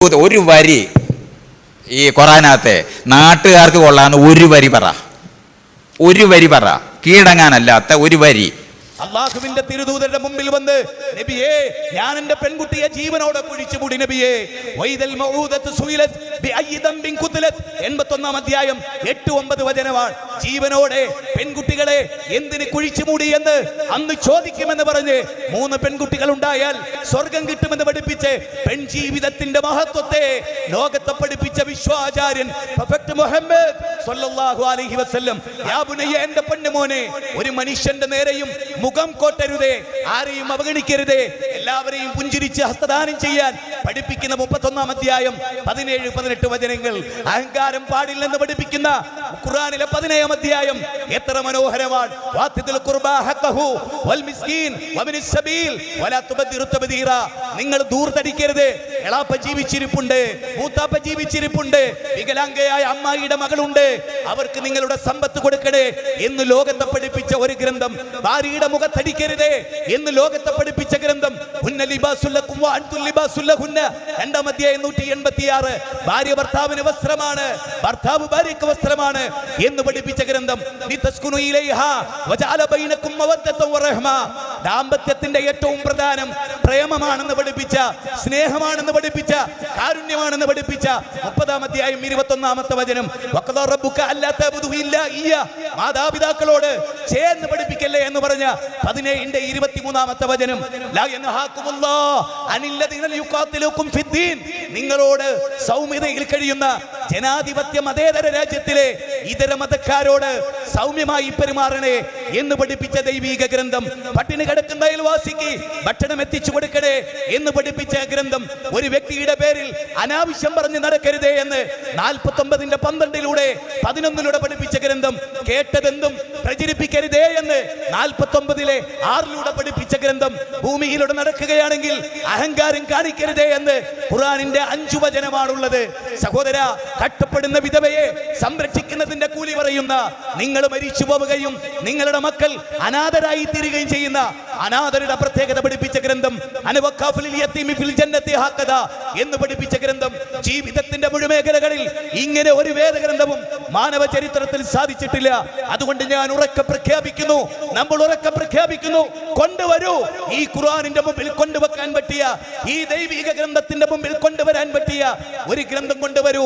ഒരു വരി ഈ ഖുർആനകത്തെ നാട്ടുകാർക്ക് കൊള്ളാന്ന് ഒരു വരി പറ കീഴടങ്ങാനല്ലാത്ത ഒരു വരി. അള്ളാഹുവിന്റെ തിരുദൂതരുടെ മുമ്പിൽ വന്ന്, നബിയേ, ഞാൻ എന്റെ പെൺകുട്ടിയെ ജീവനോടെ കുഴിച്ചുമൂടി നബിയേ. വൈദൽ മഊദത്തു സുയിലത് ബിഅയ്യി ദംബിൻ ഖുതിലത് 81-ാം അധ്യായം 8-9 വചനമാണ്. ജീവനോടെ പെൺകുട്ടികളെ എന്തിന് കുഴിച്ചുമൂടി എന്ന് അന്ന് ചോദിക്കുമെന്ന് പറഞ്ഞ് 3 പെൺകുട്ടികൾ ഉണ്ടായാൽ സ്വർഗം കിട്ടുമെന്ന് പഠിപ്പിച്ച് പെൺജീവിതത്തിന്റെ മഹത്വത്തെ ലോകത്തെ പഠിപ്പിച്ച വിശ്വാചാര്യൻ പ്രൊഫറ്റ് മുഹമ്മദ് സ്വല്ലല്ലാഹു അലൈഹി വസല്ലം, യാ ബുനയ്യ, എന്റെ പൊന്നുമോനെ, ഒരു മനുഷ്യന്റെ നേരെയും മുഖം കോട്ടരുതേ, ആരെയും അവഗണിക്കരുതേ, എല്ലാവരെയും പുഞ്ചിരിച്ച് ഹസ്തദാനം ചെയ്യാൻ പഠിപ്പിക്കുന്ന 31-ാം അധ്യായം 17-18 വചനങ്ങൾ. അഹങ്കാരം പാടില്ലെന്ന് പഠിപ്പിക്കുന്ന ഖുർആനിലെ 17-ാം അധ്യായം എത്ര മനോഹരമാണ്. വാത്തിദുൽ ഖുർബാ ഹഖഹു വൽ മിസ്കീൻ വബിനിസ് സബീൽ വലാ തുബദിറു തബ്ദീറ. നിങ്ങൾ ദൂർത്തടിക്കരുത്. എളാപ്പ ജീവിച്ചിരിപ്പുണ്ട്, മൂത്താപ്പ ജീവിച്ചിരിപ്പുണ്ട്, വികലാംഗയായ അമ്മായിയുടെ മകളുണ്ട്, അവർക്ക് നിങ്ങളുടെ സമ്പത്ത് കൊടുക്കണേ എന്ന് ലോകത്തെ പഠിപ്പിച്ച ഒരു ഗ്രന്ഥം. ഭാര്യയുടെ മുഖത്തടിക്കരുതേ എന്ന് ലോകത്തെ പഠിപ്പിച്ച ഗ്രന്ഥം. 2-ാം അധ്യായം 186. ഭാര്യ ഭർത്താവിന് വസ്ത്രമാണ്, ഭർത്താവ് ഭാര്യയ്ക്ക് വസ്ത്രമാണ് എന്ന് പഠിപ്പിച്ച ഗ്രന്ഥം. ദാമ്പത്യത്തിന്റെ ഏറ്റവും പ്രധാനം പ്രേമമാണെന്ന് പഠിപ്പിച്ച, സ്നേഹമാണെന്ന് പഠിപ്പിച്ച, കാരുണ്യമാണെന്ന് പഠിപ്പിച്ച 30-ാം അധ്യായം 21-ാമത്തെ വചനം. മാതാപിതാക്കളോട് ചേർന്ന് പഠിപ്പിക്കല്ലേ എന്ന് പറഞ്ഞ 17-ന്റെ 23-ാമത്തെ വചനം. നിങ്ങളോട് സൗമ്യതയിൽ കഴിയുന്ന ജനാധിപത്യ മതേതര രാജ്യത്തിലെ ഇതര മതക്കാരോട് സൗമ്യമായി പെരുമാറണേ എന്ന് പഠിപ്പിച്ച ദൈവിക ഗ്രന്ഥം. പട്ടിണി കിടക്കുന്ന അയൽവാസിക്ക് ഭക്ഷണം എത്തിച്ചു കൊടുക്കണേ എന്ന് പഠിപ്പിച്ച ഗ്രന്ഥം. ഒരു വ്യക്തിയുടെ പേരിൽ അനാവശ്യം പറഞ്ഞ് നടക്കരുതേ എന്ന് 49-ന്റെ 12-ലൂടെ 11-ലൂടെ പഠിപ്പിച്ച ഗ്രന്ഥം. കേട്ടതെന്തും പ്രചരിപ്പിക്കരുതേ എന്ന് 49-ലെ 6-ലൂടെ പഠിപ്പിച്ച ഗ്രന്ഥം. ഭൂമിയിലൂടെ നടക്കുകയാണെങ്കിൽ അഹങ്കാരം കാണിക്കരുതേ എന്ന് ഖുർആനിന്റെ 5 വചനമാണുള്ളത്. സഹോദര, കഷ്ടപ്പെടുന്ന വിധവയെ സംരക്ഷിക്കുന്നതിന്റെ കൂലി പറയുന്ന, നിങ്ങൾ മരിച്ചു പോവുകയും നിങ്ങളുടെ മക്കൾ അനാഥരായി തീരുകയും ചെയ്യുന്ന അനാഥരുടെ പ്രത്യേകത പഠിപ്പിച്ച ഗ്രന്ഥം. എന്ന് പഠിപ്പിച്ച ഗ്രന്ഥം. ജീവിതത്തിന്റെ മുഴുമേഖലകളിൽ ഇങ്ങനെ ഒരു വേദഗ്രന്ഥവും മാനവ ചരിത്രത്തിൽ സാധിച്ചിട്ടില്ല. അതുകൊണ്ട് ഞാൻ ഉറക്കെ പ്രഖ്യാപിക്കുന്നു, നമ്മൾ ഉറക്കെ പ്രഖ്യാപിക്കുന്നു, കൊണ്ടുവരൂ, ഈ ഖുർആനിന്റെ മുമ്പിൽ കൊണ്ടുവെക്കാൻ പറ്റിയ, ഈ ദൈവിക ഗ്രന്ഥത്തിന്റെ മുമ്പിൽ കൊണ്ടുവരാൻ പറ്റിയ ഒരു ഗ്രന്ഥം കൊണ്ടുവരൂ.